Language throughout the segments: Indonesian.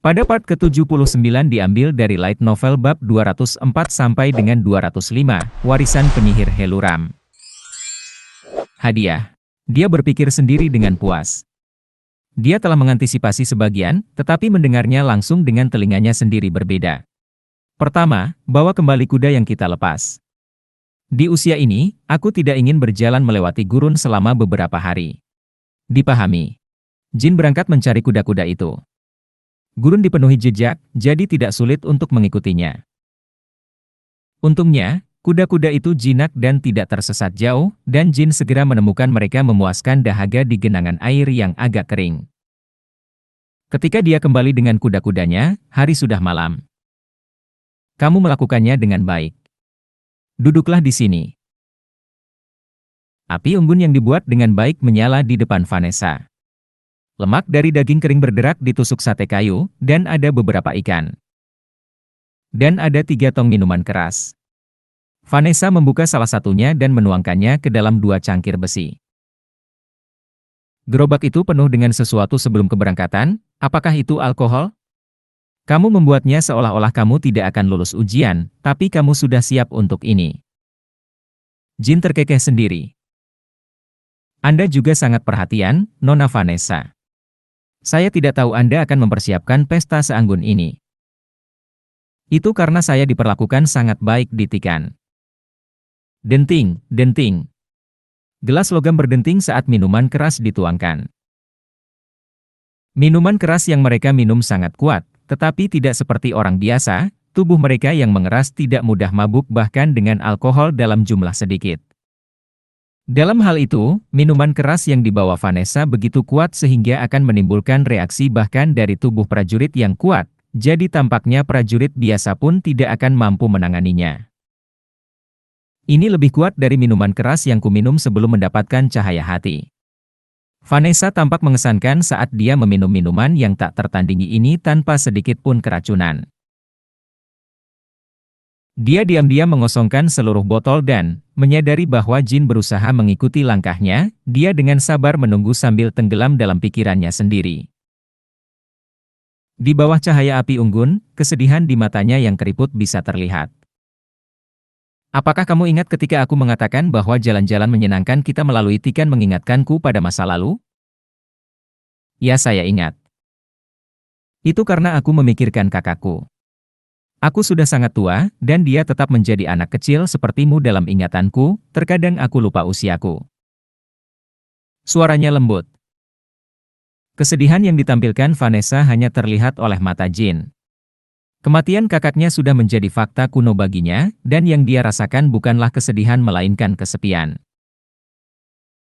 Pada part ke-79 diambil dari light novel bab 204 sampai dengan 205, Warisan Penyihir Heluram. Hadiah. Dia berpikir sendiri dengan puas. Dia telah mengantisipasi sebagian, tetapi mendengarnya langsung dengan telinganya sendiri berbeda. Pertama, bawa kembali kuda yang kita lepas. Di usia ini, aku tidak ingin berjalan melewati gurun selama beberapa hari. Dipahami. Jin berangkat mencari kuda-kuda itu. Gurun dipenuhi jejak, jadi tidak sulit untuk mengikutinya. Untungnya, kuda-kuda itu jinak dan tidak tersesat jauh, dan Jin segera menemukan mereka memuaskan dahaga di genangan air yang agak kering. Ketika dia kembali dengan kuda-kudanya, hari sudah malam. Kamu melakukannya dengan baik. Duduklah di sini. Api unggun yang dibuat dengan baik menyala di depan Vanessa. Lemak dari daging kering berderak ditusuk sate kayu, dan ada beberapa ikan. Dan ada 3 tong minuman keras. Vanessa membuka salah satunya dan menuangkannya ke dalam 2 cangkir besi. Gerobak itu penuh dengan sesuatu sebelum keberangkatan, apakah itu alkohol? Kamu membuatnya seolah-olah kamu tidak akan lulus ujian, tapi kamu sudah siap untuk ini. Jin terkekeh sendiri. Anda juga sangat perhatian, Nona Vanessa. Saya tidak tahu Anda akan mempersiapkan pesta seanggun ini. Itu karena saya diperlakukan sangat baik di Tikan. Denting, denting. Gelas logam berdenting saat minuman keras dituangkan. Minuman keras yang mereka minum sangat kuat, tetapi tidak seperti orang biasa, tubuh mereka yang mengeras tidak mudah mabuk bahkan dengan alkohol dalam jumlah sedikit. Dalam hal itu, minuman keras yang dibawa Vanessa begitu kuat sehingga akan menimbulkan reaksi bahkan dari tubuh prajurit yang kuat, jadi tampaknya prajurit biasa pun tidak akan mampu menanganinya. Ini lebih kuat dari minuman keras yang kuminum sebelum mendapatkan cahaya hati. Vanessa tampak mengesankan saat dia meminum minuman yang tak tertandingi ini tanpa sedikit pun keracunan. Dia diam-diam mengosongkan seluruh botol dan, menyadari bahwa Jin berusaha mengikuti langkahnya, dia dengan sabar menunggu sambil tenggelam dalam pikirannya sendiri. Di bawah cahaya api unggun, kesedihan di matanya yang keriput bisa terlihat. Apakah kamu ingat ketika aku mengatakan bahwa jalan-jalan menyenangkan kita melalui Tikan mengingatkanku pada masa lalu? Ya, saya ingat. Itu karena aku memikirkan kakakku. Aku sudah sangat tua, dan dia tetap menjadi anak kecil sepertimu dalam ingatanku, terkadang aku lupa usiaku. Suaranya lembut. Kesedihan yang ditampilkan Vanessa hanya terlihat oleh mata Jin. Kematian kakaknya sudah menjadi fakta kuno baginya, dan yang dia rasakan bukanlah kesedihan melainkan kesepian.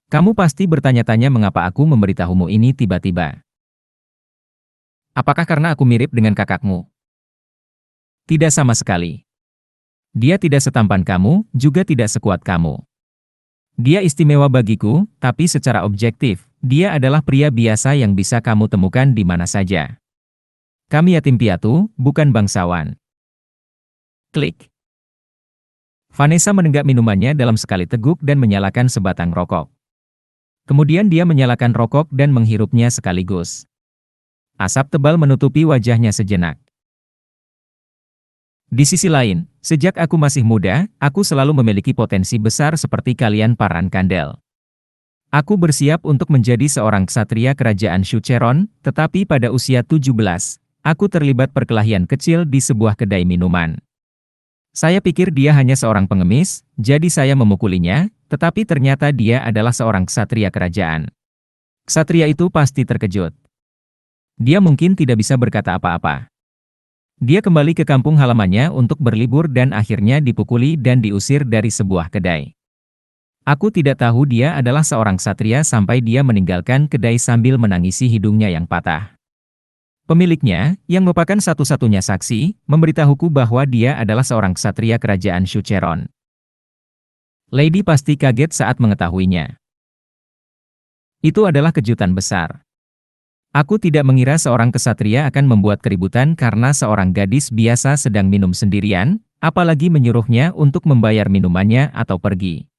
Kamu pasti bertanya-tanya mengapa aku memberitahumu ini tiba-tiba. Apakah karena aku mirip dengan kakakmu? Tidak sama sekali. Dia tidak setampan kamu, juga tidak sekuat kamu. Dia istimewa bagiku, tapi secara objektif, dia adalah pria biasa yang bisa kamu temukan di mana saja. Kami yatim piatu, bukan bangsawan. Klik. Vanessa menenggak minumannya dalam sekali teguk dan menyalakan sebatang rokok. Kemudian dia menyalakan rokok dan menghirupnya sekaligus. Asap tebal menutupi wajahnya sejenak. Di sisi lain, sejak aku masih muda, aku selalu memiliki potensi besar seperti kalian para kandel. Aku bersiap untuk menjadi seorang ksatria kerajaan Shucheron, tetapi pada usia 17, aku terlibat perkelahian kecil di sebuah kedai minuman. Saya pikir dia hanya seorang pengemis, jadi saya memukulinya, tetapi ternyata dia adalah seorang ksatria kerajaan. Ksatria itu pasti terkejut. Dia mungkin tidak bisa berkata apa-apa. Dia kembali ke kampung halamannya untuk berlibur dan akhirnya dipukuli dan diusir dari sebuah kedai. Aku tidak tahu dia adalah seorang ksatria sampai dia meninggalkan kedai sambil menangisi hidungnya yang patah. Pemiliknya, yang merupakan satu-satunya saksi, memberitahuku bahwa dia adalah seorang ksatria kerajaan Shucheron. Lady pasti kaget saat mengetahuinya. Itu adalah kejutan besar. Aku tidak mengira seorang ksatria akan membuat keributan karena seorang gadis biasa sedang minum sendirian, apalagi menyuruhnya untuk membayar minumannya atau pergi.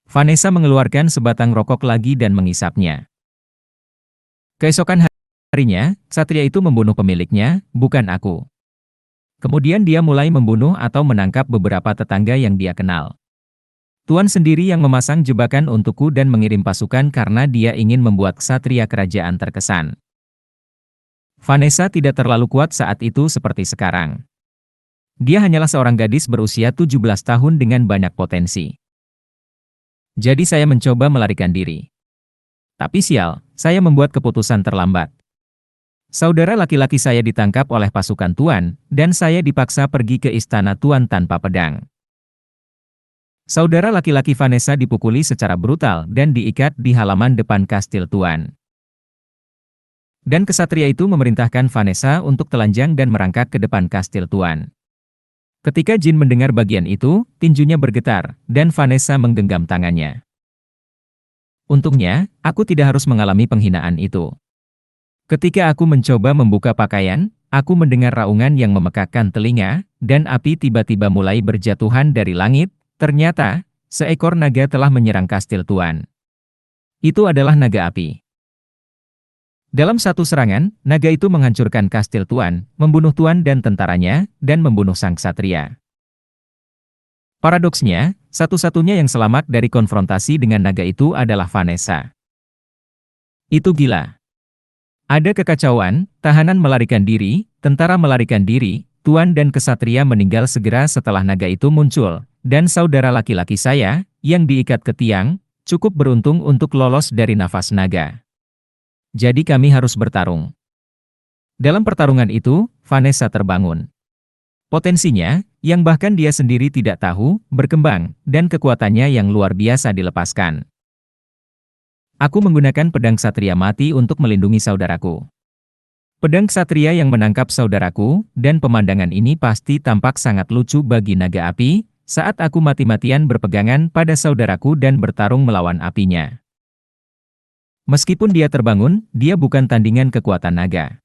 Vanessa mengeluarkan sebatang rokok lagi dan mengisapnya. Keesokan hari, Harinya, ksatria itu membunuh pemiliknya, bukan aku. Kemudian dia mulai membunuh atau menangkap beberapa tetangga yang dia kenal. Tuan sendiri yang memasang jebakan untukku dan mengirim pasukan karena dia ingin membuat ksatria kerajaan terkesan. Vanessa tidak terlalu kuat saat itu seperti sekarang. Dia hanyalah seorang gadis berusia 17 tahun dengan banyak potensi. Jadi saya mencoba melarikan diri. Tapi sial, saya membuat keputusan terlambat. Saudara laki-laki saya ditangkap oleh pasukan Tuan, dan saya dipaksa pergi ke istana Tuan tanpa pedang. Saudara laki-laki Vanessa dipukuli secara brutal dan diikat di halaman depan kastil Tuan. Dan kesatria itu memerintahkan Vanessa untuk telanjang dan merangkak ke depan kastil Tuan. Ketika Jin mendengar bagian itu, tinjunya bergetar, dan Vanessa menggenggam tangannya. Untungnya, aku tidak harus mengalami penghinaan itu. Ketika aku mencoba membuka pakaian, aku mendengar raungan yang memekakkan telinga, dan api tiba-tiba mulai berjatuhan dari langit. Ternyata, seekor naga telah menyerang kastil Tuan. Itu adalah naga api. Dalam satu serangan, naga itu menghancurkan kastil Tuan, membunuh Tuan dan tentaranya, dan membunuh sang ksatria. Paradoksnya, satu-satunya yang selamat dari konfrontasi dengan naga itu adalah Vanessa. Itu gila. Ada kekacauan, tahanan melarikan diri, tentara melarikan diri, Tuan dan kesatria meninggal segera setelah naga itu muncul, dan saudara laki-laki saya, yang diikat ke tiang, cukup beruntung untuk lolos dari nafas naga. Jadi kami harus bertarung. Dalam pertarungan itu, Vanessa terbangun. Potensinya, yang bahkan dia sendiri tidak tahu, berkembang, dan kekuatannya yang luar biasa dilepaskan. Aku menggunakan pedang ksatria mati untuk melindungi saudaraku. Pedang ksatria yang menangkap saudaraku, dan pemandangan ini pasti tampak sangat lucu bagi naga api, saat aku mati-matian berpegangan pada saudaraku dan bertarung melawan apinya. Meskipun dia terbangun, dia bukan tandingan kekuatan naga.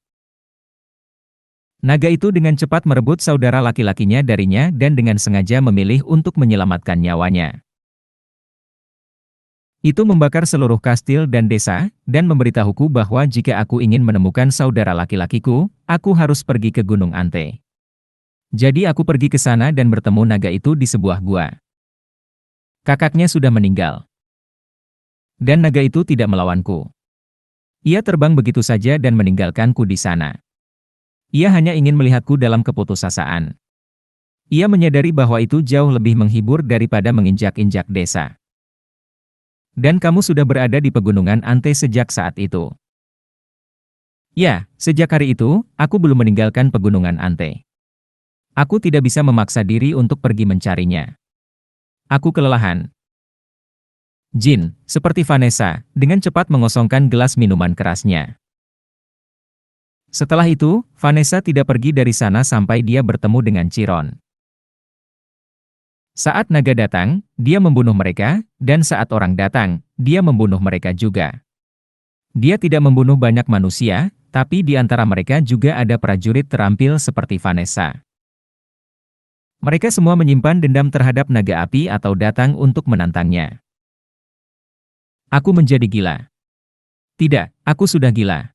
Naga itu dengan cepat merebut saudara laki-lakinya darinya dan dengan sengaja memilih untuk menyelamatkan nyawanya. Itu membakar seluruh kastil dan desa, dan memberitahuku bahwa jika aku ingin menemukan saudara laki-lakiku, aku harus pergi ke Gunung Ante. Jadi aku pergi ke sana dan bertemu naga itu di sebuah gua. Kakaknya sudah meninggal. Dan naga itu tidak melawanku. Ia terbang begitu saja dan meninggalkanku di sana. Ia hanya ingin melihatku dalam keputusasaan. Ia menyadari bahwa itu jauh lebih menghibur daripada menginjak-injak desa. Dan kamu sudah berada di pegunungan Ante sejak saat itu. Ya, sejak hari itu, aku belum meninggalkan pegunungan Ante. Aku tidak bisa memaksa diri untuk pergi mencarinya. Aku kelelahan. Jin, seperti Vanessa, dengan cepat mengosongkan gelas minuman kerasnya. Setelah itu, Vanessa tidak pergi dari sana sampai dia bertemu dengan Chiron. Saat naga datang, dia membunuh mereka, dan saat orang datang, dia membunuh mereka juga. Dia tidak membunuh banyak manusia, tapi di antara mereka juga ada prajurit terampil seperti Vanessa. Mereka semua menyimpan dendam terhadap naga api atau datang untuk menantangnya. Aku menjadi gila. Tidak, aku sudah gila.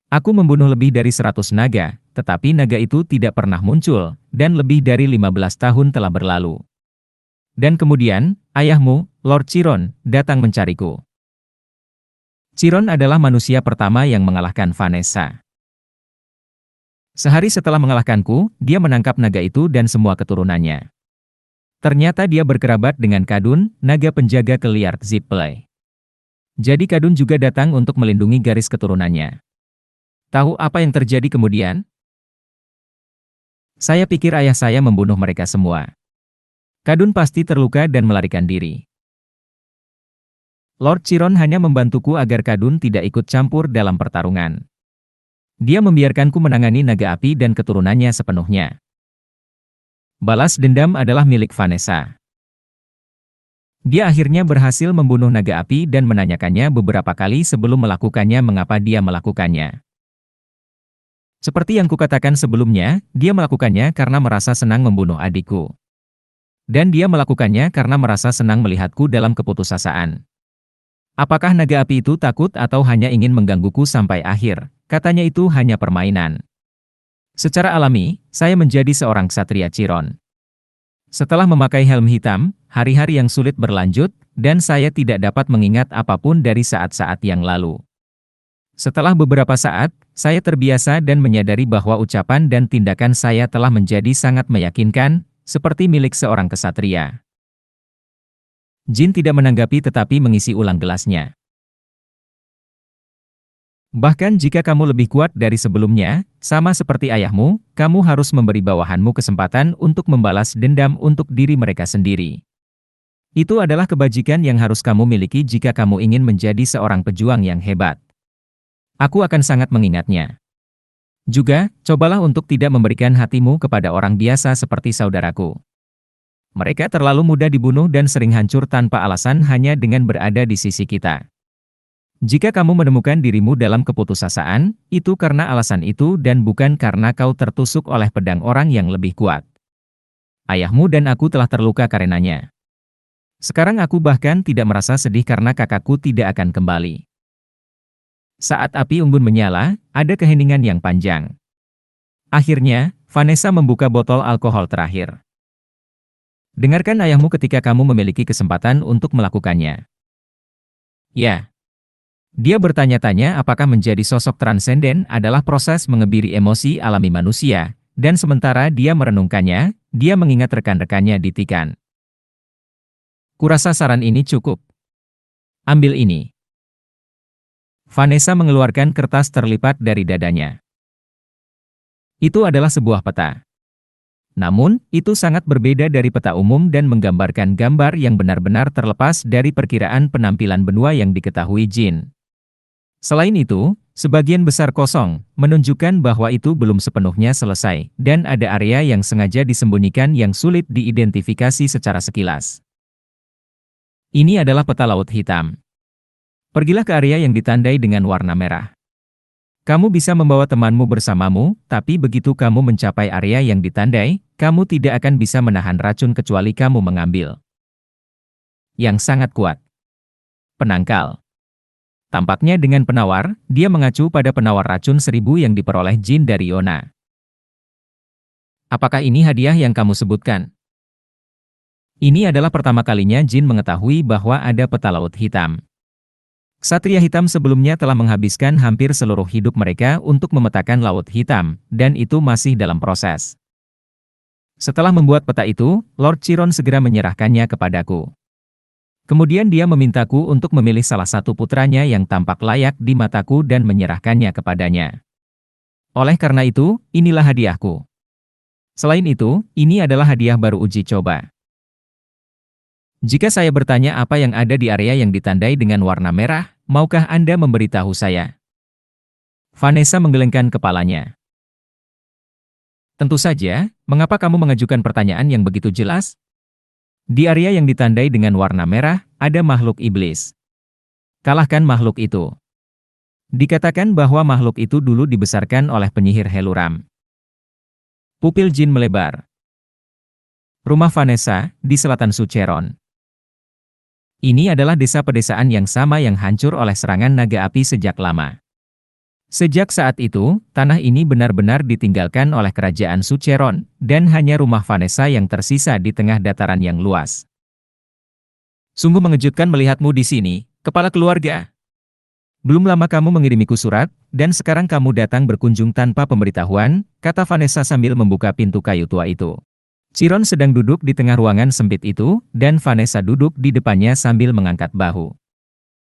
Aku membunuh lebih dari 100 naga, tetapi naga itu tidak pernah muncul, dan lebih dari 15 tahun telah berlalu. Dan kemudian, ayahmu, Lord Chiron, datang mencariku. Chiron adalah manusia pertama yang mengalahkan Vanessa. Sehari setelah mengalahkanku, dia menangkap naga itu dan semua keturunannya. Ternyata dia berkerabat dengan Kadun, naga penjaga keliar Zipley. Jadi Kadun juga datang untuk melindungi garis keturunannya. Tahu apa yang terjadi kemudian? Saya pikir ayah saya membunuh mereka semua. Kadun pasti terluka dan melarikan diri. Lord Chiron hanya membantuku agar Kadun tidak ikut campur dalam pertarungan. Dia membiarkanku menangani naga api dan keturunannya sepenuhnya. Balas dendam adalah milik Vanessa. Dia akhirnya berhasil membunuh naga api dan menanyakannya beberapa kali sebelum melakukannya mengapa dia melakukannya. Seperti yang kukatakan sebelumnya, dia melakukannya karena merasa senang membunuh adikku. Dan dia melakukannya karena merasa senang melihatku dalam keputusasaan. Apakah naga api itu takut atau hanya ingin menggangguku sampai akhir? katanya itu hanya permainan. Secara alami, saya menjadi seorang ksatria Chiron. Setelah memakai helm hitam, hari-hari yang sulit berlanjut, dan saya tidak dapat mengingat apapun dari saat-saat yang lalu. Setelah beberapa saat, saya terbiasa dan menyadari bahwa ucapan dan tindakan saya telah menjadi sangat meyakinkan, seperti milik seorang ksatria. Jin tidak menanggapi tetapi mengisi ulang gelasnya. Bahkan jika kamu lebih kuat dari sebelumnya, sama seperti ayahmu, kamu harus memberi bawahanmu kesempatan untuk membalas dendam untuk diri mereka sendiri. Itu adalah kebajikan yang harus kamu miliki jika kamu ingin menjadi seorang pejuang yang hebat. Aku akan sangat mengingatnya. Juga, cobalah untuk tidak memberikan hatimu kepada orang biasa seperti saudaraku. Mereka terlalu mudah dibunuh dan sering hancur tanpa alasan hanya dengan berada di sisi kita. Jika kamu menemukan dirimu dalam keputusasaan, itu karena alasan itu dan bukan karena kau tertusuk oleh pedang orang yang lebih kuat. Ayahmu dan aku telah terluka karenanya. Sekarang aku bahkan tidak merasa sedih karena kakakku tidak akan kembali. Saat api unggun menyala, ada keheningan yang panjang. Akhirnya, Vanessa membuka botol alkohol terakhir. Dengarkan ayahmu ketika kamu memiliki kesempatan untuk melakukannya. Ya. Dia bertanya-tanya apakah menjadi sosok transenden adalah proses mengebiri emosi alami manusia, dan sementara dia merenungkannya, dia mengingat rekan-rekannya di Tikan. Kurasa saran ini cukup. Ambil ini. Vanessa mengeluarkan kertas terlipat dari dadanya. Itu adalah sebuah peta. Namun, itu sangat berbeda dari peta umum dan menggambarkan gambar yang benar-benar terlepas dari perkiraan penampilan benua yang diketahui Jin. Selain itu, sebagian besar kosong, menunjukkan bahwa itu belum sepenuhnya selesai, dan ada area yang sengaja disembunyikan yang sulit diidentifikasi secara sekilas. Ini adalah peta Laut Hitam. Pergilah ke area yang ditandai dengan warna merah. Kamu bisa membawa temanmu bersamamu, tapi begitu kamu mencapai area yang ditandai, kamu tidak akan bisa menahan racun kecuali kamu mengambil. Yang sangat kuat. Penangkal. Tampaknya dengan penawar, dia mengacu pada penawar racun 1000 yang diperoleh Jin dari Yona. Apakah ini hadiah yang kamu sebutkan? Ini adalah pertama kalinya Jin mengetahui bahwa ada peta Laut Hitam. Ksatria hitam sebelumnya telah menghabiskan hampir seluruh hidup mereka untuk memetakan Laut Hitam, dan itu masih dalam proses. Setelah membuat peta itu, Lord Chiron segera menyerahkannya kepadaku. Kemudian dia memintaku untuk memilih salah satu putranya yang tampak layak di mataku dan menyerahkannya kepadanya. Oleh karena itu, inilah hadiahku. Selain itu, ini adalah hadiah baru uji coba. Jika saya bertanya apa yang ada di area yang ditandai dengan warna merah, maukah Anda memberitahu saya? Vanessa menggelengkan kepalanya. Tentu saja, mengapa kamu mengajukan pertanyaan yang begitu jelas? Di area yang ditandai dengan warna merah, ada makhluk iblis. Kalahkan makhluk itu. Dikatakan bahwa makhluk itu dulu dibesarkan oleh penyihir Heluram. Pupil Jin melebar. Rumah Vanessa, di selatan Sucheron. Ini adalah desa pedesaan yang sama yang hancur oleh serangan naga api sejak lama. Sejak saat itu, tanah ini benar-benar ditinggalkan oleh kerajaan Sucheron, dan hanya rumah Vanessa yang tersisa di tengah dataran yang luas. Sungguh mengejutkan melihatmu di sini, kepala keluarga. Belum lama kamu mengirimiku surat, dan sekarang kamu datang berkunjung tanpa pemberitahuan, kata Vanessa sambil membuka pintu kayu tua itu. Chiron sedang duduk di tengah ruangan sempit itu, dan Vanessa duduk di depannya sambil mengangkat bahu.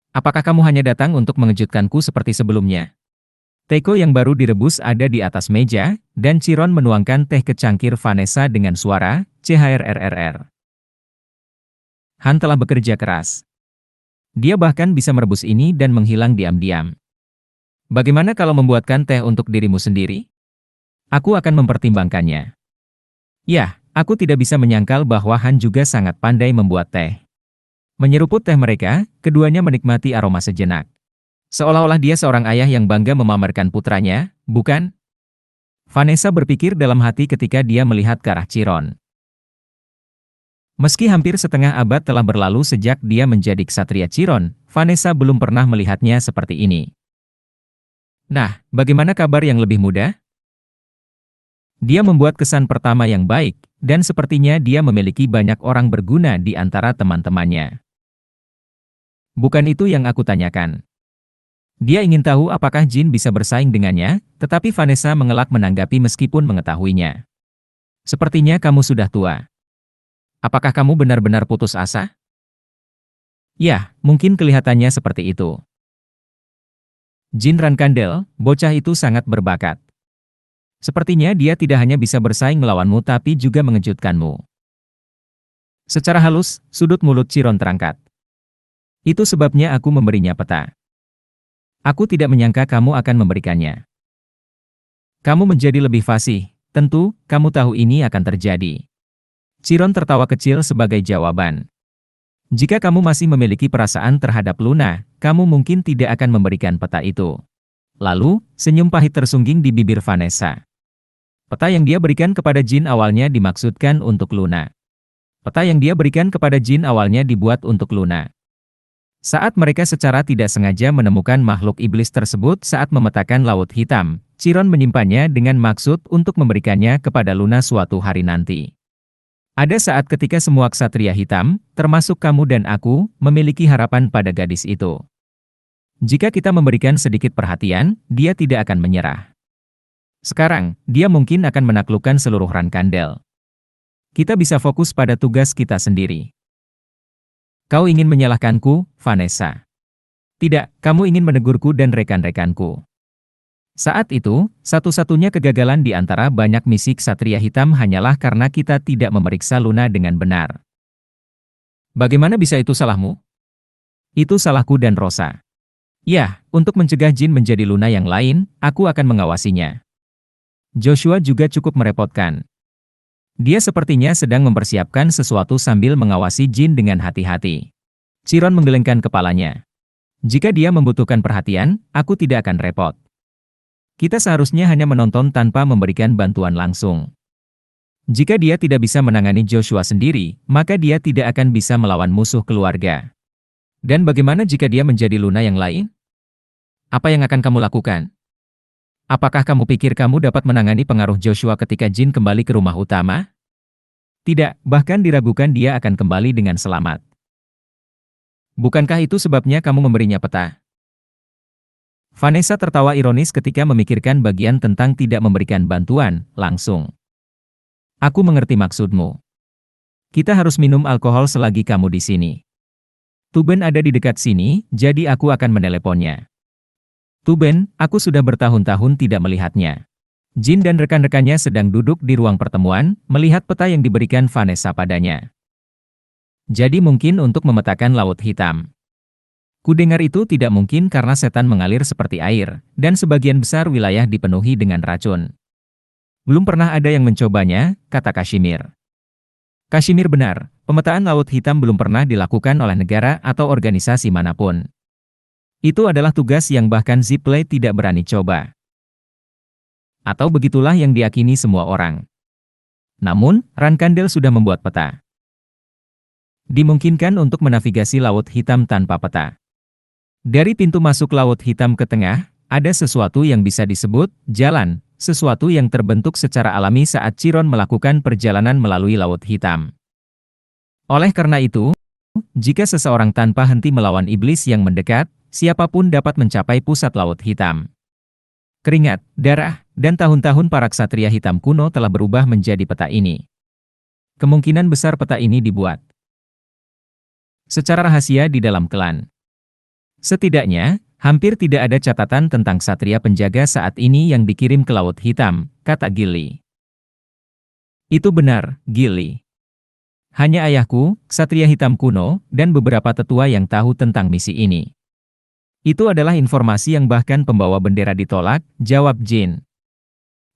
Apakah kamu hanya datang untuk mengejutkanku seperti sebelumnya? Teko yang baru direbus ada di atas meja, dan Chiron menuangkan teh ke cangkir Vanessa dengan suara, CHRRRR. Han telah bekerja keras. Dia bahkan bisa merebus ini dan menghilang diam-diam. Bagaimana kalau membuatkan teh untuk dirimu sendiri? Aku akan mempertimbangkannya. Yah. Aku tidak bisa menyangkal bahwa Han juga sangat pandai membuat teh. Menyeruput teh mereka, keduanya menikmati aroma sejenak. Seolah-olah dia seorang ayah yang bangga memamerkan putranya, bukan? Vanessa berpikir dalam hati ketika dia melihat ke arah Chiron. Meski hampir setengah abad telah berlalu sejak dia menjadi ksatria Chiron, Vanessa belum pernah melihatnya seperti ini. Nah, bagaimana kabar yang lebih muda? Dia membuat kesan pertama yang baik, dan sepertinya dia memiliki banyak orang berguna di antara teman-temannya. Bukan itu yang aku tanyakan. Dia ingin tahu apakah Jin bisa bersaing dengannya, tetapi Vanessa mengelak menanggapi meskipun mengetahuinya. Sepertinya kamu sudah tua. Apakah kamu benar-benar putus asa? Ya, mungkin kelihatannya seperti itu. Jin Rankandel, bocah itu sangat berbakat. Sepertinya dia tidak hanya bisa bersaing melawanmu tapi juga mengejutkanmu. Secara halus, sudut mulut Chiron terangkat. Itu sebabnya aku memberinya peta. Aku tidak menyangka kamu akan memberikannya. Kamu menjadi lebih fasih, tentu, kamu tahu ini akan terjadi. Chiron tertawa kecil sebagai jawaban. Jika kamu masih memiliki perasaan terhadap Luna, kamu mungkin tidak akan memberikan peta itu. Lalu, senyum pahit tersungging di bibir Vanessa. Peta yang dia berikan kepada Jin awalnya dimaksudkan untuk Luna. Peta yang dia berikan kepada Jin awalnya dibuat untuk Luna. Saat mereka secara tidak sengaja menemukan makhluk iblis tersebut saat memetakan Laut Hitam, Chiron menyimpannya dengan maksud untuk memberikannya kepada Luna suatu hari nanti. Ada saat ketika semua ksatria hitam, termasuk kamu dan aku, memiliki harapan pada gadis itu. Jika kita memberikan sedikit perhatian, dia tidak akan menyerah. Sekarang, dia mungkin akan menaklukkan seluruh Rankandel. Kita bisa fokus pada tugas kita sendiri. Kau ingin menyalahkanku, Vanessa. Tidak, kamu ingin menegurku dan rekan-rekanku. Saat itu, satu-satunya kegagalan di antara banyak misi ksatria hitam hanyalah karena kita tidak memeriksa Luna dengan benar. Bagaimana bisa itu salahmu? Itu salahku dan Rosa. Ya, untuk mencegah Jin menjadi Luna yang lain, aku akan mengawasinya. Joshua juga cukup merepotkan. Dia sepertinya sedang mempersiapkan sesuatu sambil mengawasi Jin dengan hati-hati. Chiron menggelengkan kepalanya. Jika dia membutuhkan perhatian, aku tidak akan repot. Kita seharusnya hanya menonton tanpa memberikan bantuan langsung. Jika dia tidak bisa menangani Joshua sendiri, maka dia tidak akan bisa melawan musuh keluarga. Dan bagaimana jika dia menjadi Luna yang lain? Apa yang akan kamu lakukan? Apakah kamu pikir kamu dapat menangani pengaruh Joshua ketika Jin kembali ke rumah utama? Tidak, bahkan diragukan dia akan kembali dengan selamat. Bukankah itu sebabnya kamu memberinya peta? Vanessa tertawa ironis ketika memikirkan bagian tentang tidak memberikan bantuan, langsung. Aku mengerti maksudmu. Kita harus minum alkohol selagi kamu di sini. Tuben ada di dekat sini, jadi aku akan meneleponnya. Tuben, aku sudah bertahun-tahun tidak melihatnya. Jin dan rekan-rekannya sedang duduk di ruang pertemuan, melihat peta yang diberikan Vanessa padanya. Jadi mungkin untuk memetakan Laut Hitam. Kudengar itu tidak mungkin karena setan mengalir seperti air, dan sebagian besar wilayah dipenuhi dengan racun. Belum pernah ada yang mencobanya, kata Kashmir. Kashmir benar, pemetaan Laut Hitam belum pernah dilakukan oleh negara atau organisasi manapun. Itu adalah tugas yang bahkan Zipley tidak berani coba. Atau begitulah yang diyakini semua orang. Namun, Rankandel sudah membuat peta. Dimungkinkan untuk menavigasi Laut Hitam tanpa peta. Dari pintu masuk Laut Hitam ke tengah, ada sesuatu yang bisa disebut jalan, sesuatu yang terbentuk secara alami saat Chiron melakukan perjalanan melalui Laut Hitam. Oleh karena itu, jika seseorang tanpa henti melawan iblis yang mendekat, siapapun dapat mencapai pusat Laut Hitam. Keringat, darah, dan tahun-tahun para ksatria hitam kuno telah berubah menjadi peta ini. Kemungkinan besar peta ini dibuat secara rahasia di dalam klan. Setidaknya, hampir tidak ada catatan tentang ksatria penjaga saat ini yang dikirim ke Laut Hitam, kata Gilly. Itu benar, Gilly. Hanya ayahku, ksatria hitam kuno, dan beberapa tetua yang tahu tentang misi ini. Itu adalah informasi yang bahkan pembawa bendera ditolak, jawab Jin.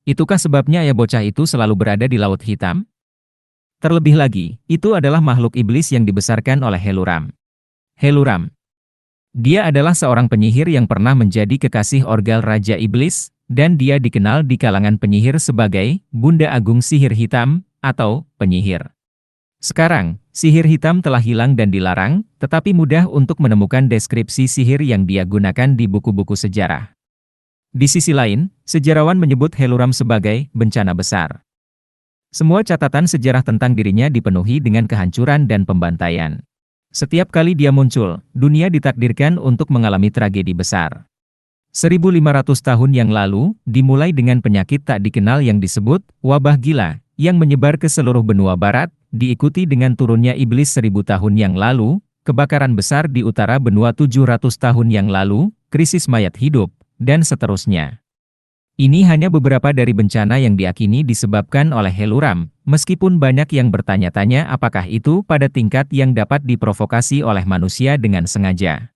Itukah sebabnya ayah bocah itu selalu berada di Laut Hitam? Terlebih lagi, itu adalah makhluk iblis yang dibesarkan oleh Heluram. Heluram. Dia adalah seorang penyihir yang pernah menjadi kekasih Orgal Raja Iblis, dan dia dikenal di kalangan penyihir sebagai Bunda Agung Sihir Hitam, atau penyihir. Sekarang, sihir hitam telah hilang dan dilarang, tetapi mudah untuk menemukan deskripsi sihir yang dia gunakan di buku-buku sejarah. Di sisi lain, sejarawan menyebut Helluram sebagai bencana besar. Semua catatan sejarah tentang dirinya dipenuhi dengan kehancuran dan pembantaian. Setiap kali dia muncul, dunia ditakdirkan untuk mengalami tragedi besar. 1500 tahun yang lalu, dimulai dengan penyakit tak dikenal yang disebut wabah gila, yang menyebar ke seluruh benua barat, diikuti dengan turunnya iblis 1000 tahun yang lalu, kebakaran besar di utara benua 700 tahun yang lalu, krisis mayat hidup, dan seterusnya. Ini hanya beberapa dari bencana yang diakini disebabkan oleh Helluram, meskipun banyak yang bertanya-tanya apakah itu pada tingkat yang dapat diprovokasi oleh manusia dengan sengaja.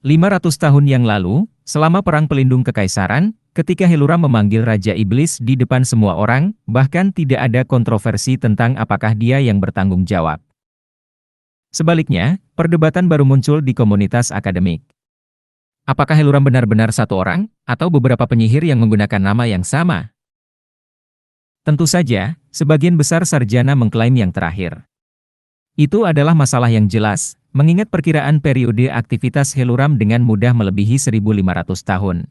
500 tahun yang lalu, selama Perang Pelindung Kekaisaran, ketika Helluram memanggil Raja Iblis di depan semua orang, bahkan tidak ada kontroversi tentang apakah dia yang bertanggung jawab. Sebaliknya, perdebatan baru muncul di komunitas akademik. Apakah Helluram benar-benar satu orang, atau beberapa penyihir yang menggunakan nama yang sama? Tentu saja, sebagian besar sarjana mengklaim yang terakhir. Itu adalah masalah yang jelas, mengingat perkiraan periode aktivitas Helluram dengan mudah melebihi 1500 tahun.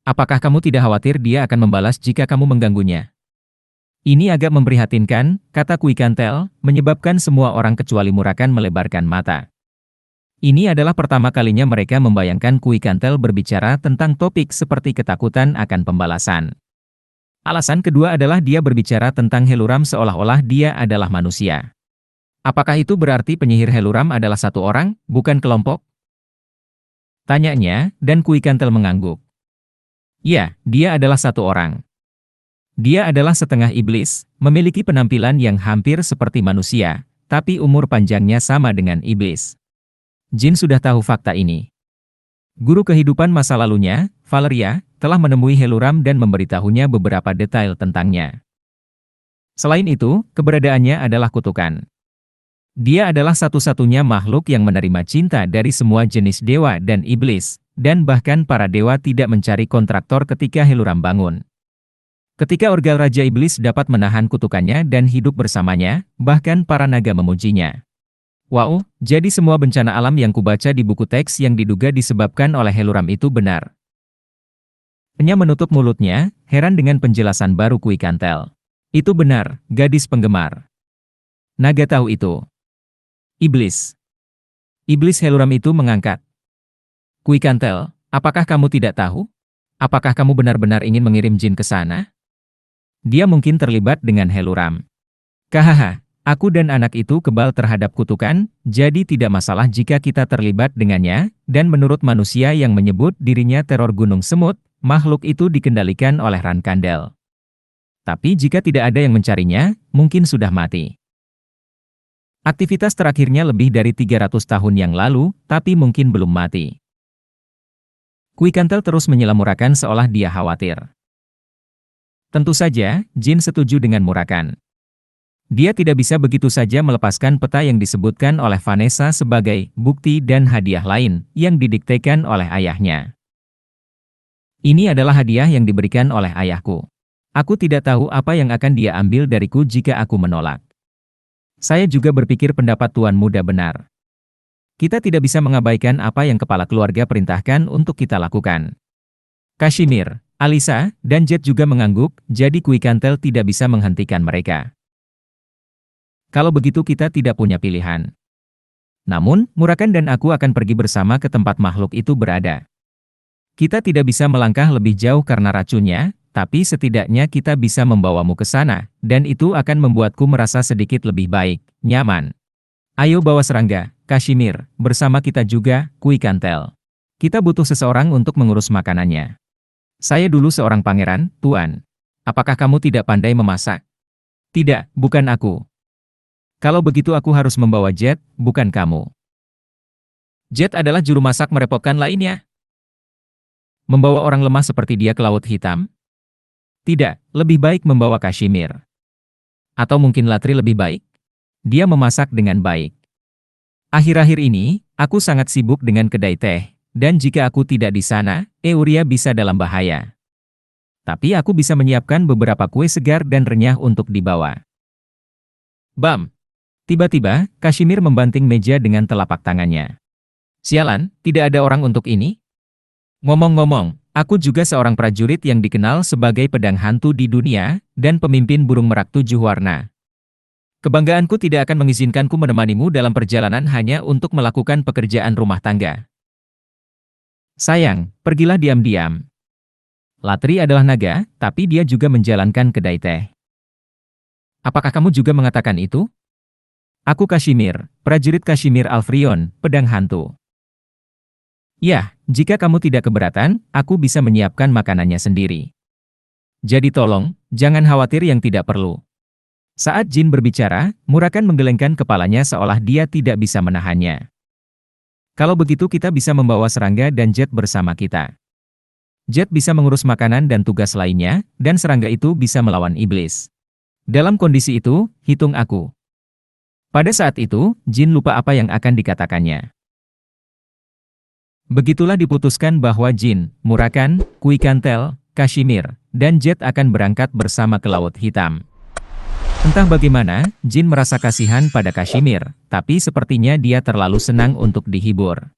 Apakah kamu tidak khawatir dia akan membalas jika kamu mengganggunya? Ini agak memprihatinkan, kata Kuikantel, menyebabkan semua orang kecuali Murakan melebarkan mata. Ini adalah pertama kalinya mereka membayangkan Kuikantel berbicara tentang topik seperti ketakutan akan pembalasan. Alasan kedua adalah dia berbicara tentang Helluram seolah-olah dia adalah manusia. Apakah itu berarti penyihir Helluram adalah satu orang, bukan kelompok? Tanyanya, dan Kuikantel mengangguk. Ya, dia adalah satu orang. Dia adalah setengah iblis, memiliki penampilan yang hampir seperti manusia, tapi umur panjangnya sama dengan iblis. Jin sudah tahu fakta ini. Guru kehidupan masa lalunya, Valeria, telah menemui Helluram dan memberitahunya beberapa detail tentangnya. Selain itu, keberadaannya adalah kutukan. Dia adalah satu-satunya makhluk yang menerima cinta dari semua jenis dewa dan iblis, dan bahkan para dewa tidak mencari kontraktor ketika Helluram bangun. Ketika orgal Raja Iblis dapat menahan kutukannya dan hidup bersamanya, bahkan para naga memujinya. Wow, jadi semua bencana alam yang kubaca di buku teks yang diduga disebabkan oleh Helluram itu benar. Enya menutup mulutnya, heran dengan penjelasan baru Kuikantel. Itu benar, gadis penggemar. Naga tahu itu. Iblis. Iblis Helluram itu mengangkat. Kuikantel, apakah kamu tidak tahu? Apakah kamu benar-benar ingin mengirim jin ke sana? Dia mungkin terlibat dengan Helluram. Kahaha, aku dan anak itu kebal terhadap kutukan, jadi tidak masalah jika kita terlibat dengannya, dan menurut manusia yang menyebut dirinya teror gunung semut, makhluk itu dikendalikan oleh Rankandel. Tapi jika tidak ada yang mencarinya, mungkin sudah mati. Aktivitas terakhirnya lebih dari 300 tahun yang lalu, tapi mungkin belum mati. Kuikantel terus menyela Murakan seolah dia khawatir. Tentu saja, Jin setuju dengan Murakan. Dia tidak bisa begitu saja melepaskan peta yang disebutkan oleh Vanessa sebagai bukti dan hadiah lain yang didiktekan oleh ayahnya. Ini adalah hadiah yang diberikan oleh ayahku. Aku tidak tahu apa yang akan dia ambil dariku jika aku menolak. Saya juga berpikir pendapat Tuan Muda benar. Kita tidak bisa mengabaikan apa yang kepala keluarga perintahkan untuk kita lakukan. Kashmir, Alisa, dan Jet juga mengangguk, jadi Kuikantel tidak bisa menghentikan mereka. Kalau begitu kita tidak punya pilihan. Namun, Murakan dan aku akan pergi bersama ke tempat makhluk itu berada. Kita tidak bisa melangkah lebih jauh karena racunnya, tapi setidaknya kita bisa membawamu ke sana, dan itu akan membuatku merasa sedikit lebih baik, nyaman. Ayo bawa serangga, Kashmir, bersama kita juga, Kuikantel. Kita butuh seseorang untuk mengurus makanannya. Saya dulu seorang pangeran, Tuan. Apakah kamu tidak pandai memasak? Tidak, bukan aku. Kalau begitu aku harus membawa Jet, bukan kamu. Jet adalah juru masak merepotkan lainnya. Membawa orang lemah seperti dia ke Laut Hitam? Tidak, lebih baik membawa Kashmir. Atau mungkin Latri lebih baik? Dia memasak dengan baik. Akhir-akhir ini, aku sangat sibuk dengan kedai teh, dan jika aku tidak di sana, Euria bisa dalam bahaya. Tapi aku bisa menyiapkan beberapa kue segar dan renyah untuk dibawa. Bam! Tiba-tiba, Kashmir membanting meja dengan telapak tangannya. Sialan, tidak ada orang untuk ini? Ngomong-ngomong, Aku juga seorang prajurit yang dikenal sebagai pedang hantu di dunia, dan pemimpin burung merak 7 warna. Kebanggaanku tidak akan mengizinkanku menemanimu dalam perjalanan hanya untuk melakukan pekerjaan rumah tangga. Sayang, pergilah diam-diam. Latri adalah naga, tapi dia juga menjalankan kedai teh. Apakah kamu juga mengatakan itu? Aku Kashimir, prajurit Kashimir Alfrion, pedang hantu. Ya, jika kamu tidak keberatan, aku bisa menyiapkan makanannya sendiri. Jadi tolong, jangan khawatir yang tidak perlu. Saat Jin berbicara, Murakan menggelengkan kepalanya seolah dia tidak bisa menahannya. Kalau begitu kita bisa membawa serangga dan Jet bersama kita. Jet bisa mengurus makanan dan tugas lainnya, dan serangga itu bisa melawan iblis. Dalam kondisi itu, hitung aku. Pada saat itu, Jin lupa apa yang akan dikatakannya. Begitulah diputuskan bahwa Jin, Murakan, Kui Kantel, Kashimir, dan Jet akan berangkat bersama ke Laut Hitam. Entah bagaimana, Jin merasa kasihan pada Kashimir, tapi sepertinya dia terlalu senang untuk dihibur.